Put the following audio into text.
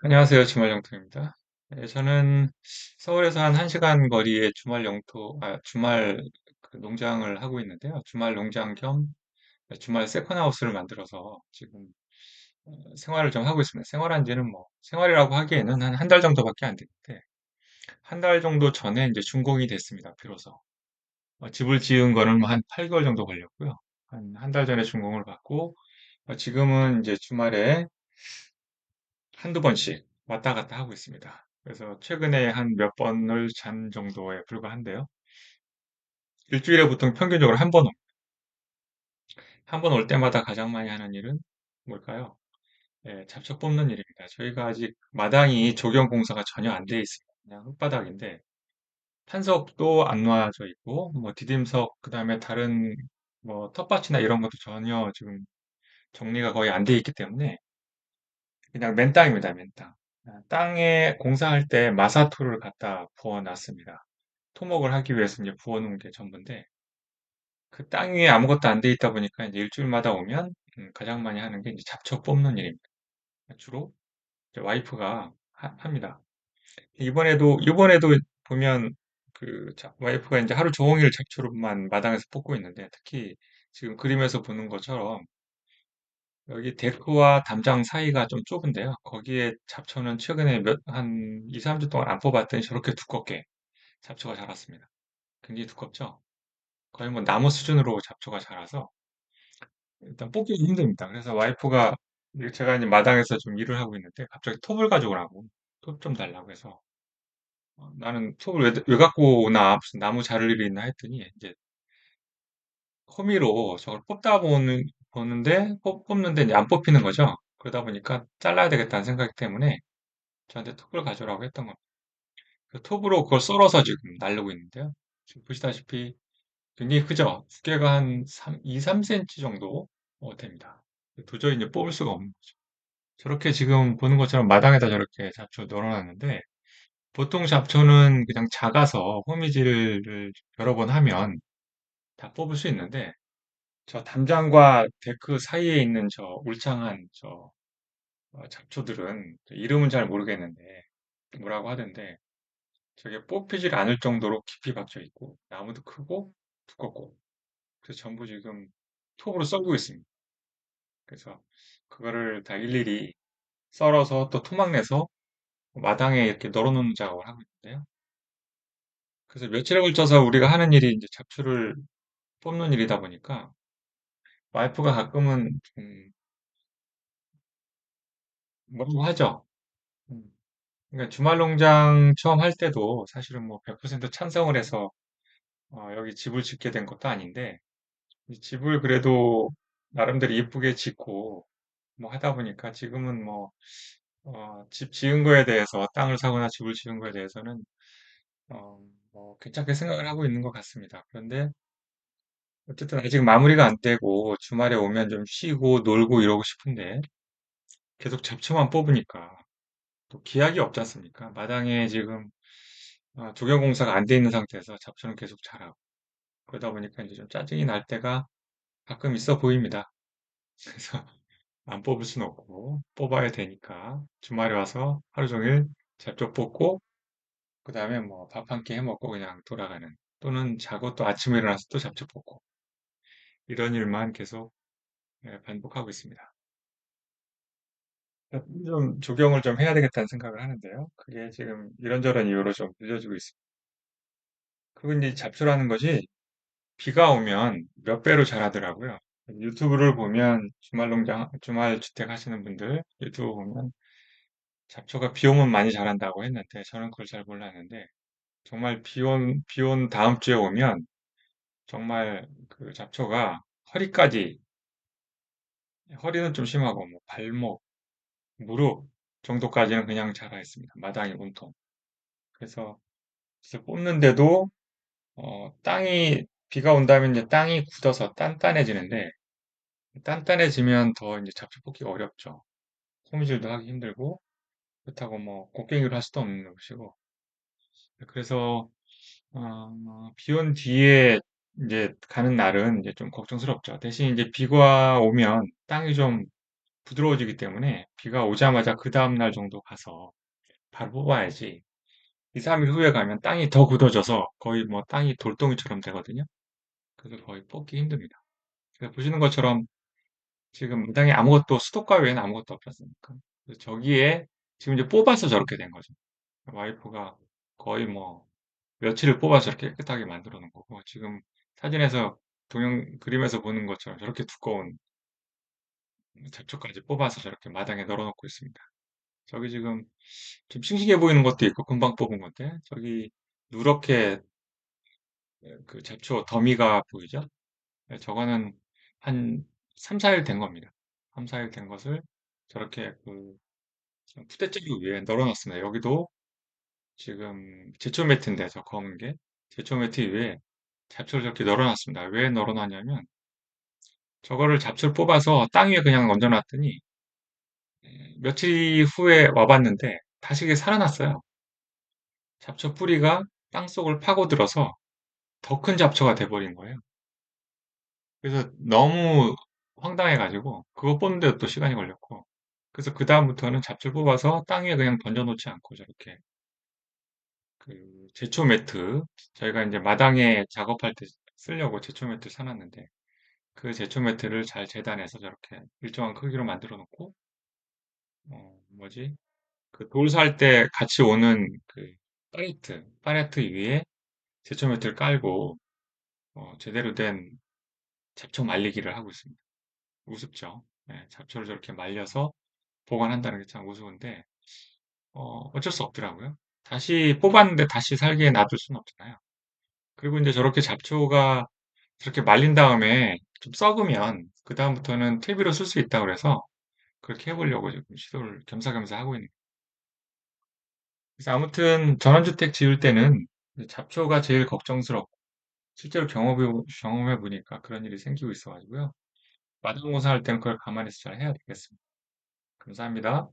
안녕하세요. 주말영토입니다. 네, 저는 서울에서 한 1시간 거리에 주말 그 농장을 하고 있는데요. 주말 농장 겸 주말 세컨하우스를 만들어서 지금 생활을 좀 하고 있습니다. 생활한 지는 생활이라고 하기에는 한 달 정도밖에 안 됐는데, 한 달 정도 전에 이제 준공이 됐습니다. 비로소. 집을 지은 거는 한 8개월 정도 걸렸고요. 한 달 전에 준공을 받고, 지금은 이제 주말에 한두 번씩 왔다 갔다 하고 있습니다. 그래서 최근에 한 몇 번을 잔 정도에 불과한데요. 일주일에 보통 평균적으로 한 번 올 때마다 가장 많이 하는 일은 뭘까요? 예, 잡초 뽑는 일입니다. 저희가 아직 마당이 조경 공사가 전혀 안 돼 있습니다. 그냥 흙바닥인데 탄석도 안 놔져 있고 디딤석 그다음에 다른 텃밭이나 이런 것도 전혀 지금 정리가 거의 안 돼 있기 때문에 그냥 맨 땅입니다, 맨 땅. 땅에 공사할 때 마사토를 갖다 부어 놨습니다. 토목을 하기 위해서 이제 부어 놓은 게 전부인데, 그 땅 위에 아무것도 안 돼 있다 보니까 이제 일주일마다 오면, 가장 많이 하는 게 이제 잡초 뽑는 일입니다. 주로 이제 와이프가 합니다. 이번에도 보면 와이프가 이제 하루 종일 잡초로만 마당에서 뽑고 있는데, 특히 지금 그림에서 보는 것처럼 여기 데크와 담장 사이가 좀 좁은데요. 거기에 잡초는 최근에 한 2, 3주 동안 안 뽑았더니 저렇게 두껍게 잡초가 자랐습니다. 굉장히 두껍죠? 거의 나무 수준으로 잡초가 자라서 일단 뽑기가 힘듭니다. 그래서 와이프가 제가 이제 마당에서 좀 일을 하고 있는데 갑자기 톱을 가져오라고 톱 좀 달라고 해서 나는 톱을 왜 갖고 오나 무슨 나무 자를 일이 있나 했더니 이제 호미로 저걸 보는데 뽑는데 이제 안 뽑히는 거죠. 그러다 보니까 잘라야 되겠다는 생각 때문에 저한테 톱을 가져오라고 했던 겁니다. 그 톱으로 그걸 썰어서 지금 나르고 있는데요. 지금 보시다시피 굉장히 크죠? 두께가 한 2, 3cm 정도 됩니다. 도저히 이제 뽑을 수가 없는 거죠. 저렇게 지금 보는 것처럼 마당에다 저렇게 잡초 널어놨는데 보통 잡초는 그냥 작아서 호미질을 여러 번 하면 다 뽑을 수 있는데 저 담장과 데크 사이에 있는 저 울창한 잡초들은 이름은 잘 모르겠는데 뭐라고 하던데 저게 뽑히질 않을 정도로 깊이 박혀 있고 나무도 크고 두껍고 그래서 전부 지금 톱으로 썰고 있습니다. 그래서 그거를 다 일일이 썰어서 또 토막 내서 마당에 이렇게 널어놓는 작업을 하고 있는데요. 그래서 며칠에 걸쳐서 우리가 하는 일이 이제 잡초를 뽑는 일이다 보니까 와이프가 가끔은 뭐라고 하죠. 음, 그러니까 주말 농장 처음 할 때도 사실은 100% 찬성을 해서 여기 집을 짓게 된 것도 아닌데 이 집을 그래도 나름대로 이쁘게 짓고 하다 보니까 지금은 집 지은 거에 대해서 땅을 사거나 집을 지은 거에 대해서는 괜찮게 생각을 하고 있는 것 같습니다. 그런데 어쨌든 아직 마무리가 안 되고 주말에 오면 좀 쉬고 놀고 이러고 싶은데 계속 잡초만 뽑으니까 또 기약이 없지 않습니까? 마당에 지금 조경 공사가 안 돼 있는 상태에서 잡초는 계속 자라고 그러다 보니까 이제 좀 짜증이 날 때가 가끔 있어 보입니다. 그래서 안 뽑을 수는 없고 뽑아야 되니까 주말에 와서 하루 종일 잡초 뽑고 그 다음에 밥 한 끼 해 먹고 그냥 돌아가는 또는 자고 또 아침에 일어나서 또 잡초 뽑고 이런 일만 계속 반복하고 있습니다. 좀 조경을 좀 해야 되겠다는 생각을 하는데요. 그게 지금 이런저런 이유로 좀 늦어지고 있습니다. 그리고 이제 잡초라는 것이 비가 오면 몇 배로 자라더라고요. 유튜브를 보면 주말 주택 하시는 분들 유튜브 보면 잡초가 비 오면 많이 자란다고 했는데 저는 그걸 잘 몰랐는데 정말 비 온 다음 주에 오면 정말 그 잡초가 허리까지, 허리는 좀 심하고 발목, 무릎 정도까지는 그냥 자라 있습니다. 마당이 온통. 그래서 진짜 뽑는데도 땅이 비가 온다면 이제 땅이 굳어서 단단해지는데 단단해지면 더 이제 잡초 뽑기가 어렵죠. 호미질도 하기 힘들고 그렇다고 곡괭이로 할 수도 없는 것이고 그래서 비온 뒤에 이제 가는 날은 이제 좀 걱정스럽죠. 대신 이제 비가 오면 땅이 좀 부드러워지기 때문에 비가 오자마자 그 다음날 정도 가서 바로 뽑아야지. 2, 3일 후에 가면 땅이 더 굳어져서 거의 뭐 땅이 돌덩이처럼 되거든요. 그래서 거의 뽑기 힘듭니다. 그래서 보시는 것처럼 지금 마당에 아무것도 수도가 외에는 아무것도 없지 않습니까? 그래서 저기에 지금 이제 뽑아서 저렇게 된 거죠. 와이프가 거의 뭐 며칠을 뽑아서 저렇게 깨끗하게 만들어 놓은 거고 지금 사진에서 그림에서 보는 것처럼 저렇게 두꺼운 잡초까지 뽑아서 저렇게 마당에 널어놓고 있습니다. 저기 지금 좀 싱싱해 보이는 것도 있고 금방 뽑은 건데 저기 누렇게 그 잡초 더미가 보이죠? 네, 저거는 한 3, 4일 된 겁니다. 3, 4일 된 것을 저렇게 그 푸대째기 위에 널어놨습니다. 여기도 지금 제초 매트인데 저 검은 게 제초 매트 위에 잡초를 저렇게 널어놨습니다. 왜 널어놨냐면 저거를 잡초를 뽑아서 땅 위에 그냥 얹어놨더니 며칠 후에 와봤는데 다시 이게 살아났어요. 잡초 뿌리가 땅속을 파고들어서 더 큰 잡초가 돼버린 거예요. 그래서 너무 황당해가지고 그거 뽑는데도 또 시간이 걸렸고 그래서 그 다음부터는 잡초 뽑아서 땅 위에 그냥 던져놓지 않고 저렇게 그 제초 매트 저희가 이제 마당에 작업할 때 쓰려고 제초 매트 사놨는데 그 제초 매트를 잘 재단해서 저렇게 일정한 크기로 만들어 놓고 뭐지 그 돌 살 때 같이 오는 그 팔레트 위에 제초 매트를 깔고 제대로 된 잡초 말리기를 하고 있습니다. 우습죠. 네, 잡초를 저렇게 말려서 보관한다는 게 참 우스운데 어쩔 수 없더라고요. 다시 뽑았는데 다시 살기에 놔둘 수는 없잖아요. 그리고 이제 저렇게 잡초가 저렇게 말린 다음에 좀 썩으면 그 다음부터는 퇴비로 쓸 수 있다고 그래서 그렇게 해보려고 지금 시도를 겸사겸사 하고 있는 거예요. 그래서 아무튼 전원주택 지을 때는 잡초가 제일 걱정스럽고 실제로 경험해 보니까 그런 일이 생기고 있어가지고요. 마당공사 할 때는 그걸 감안해서 잘 해야 되겠습니다. 감사합니다.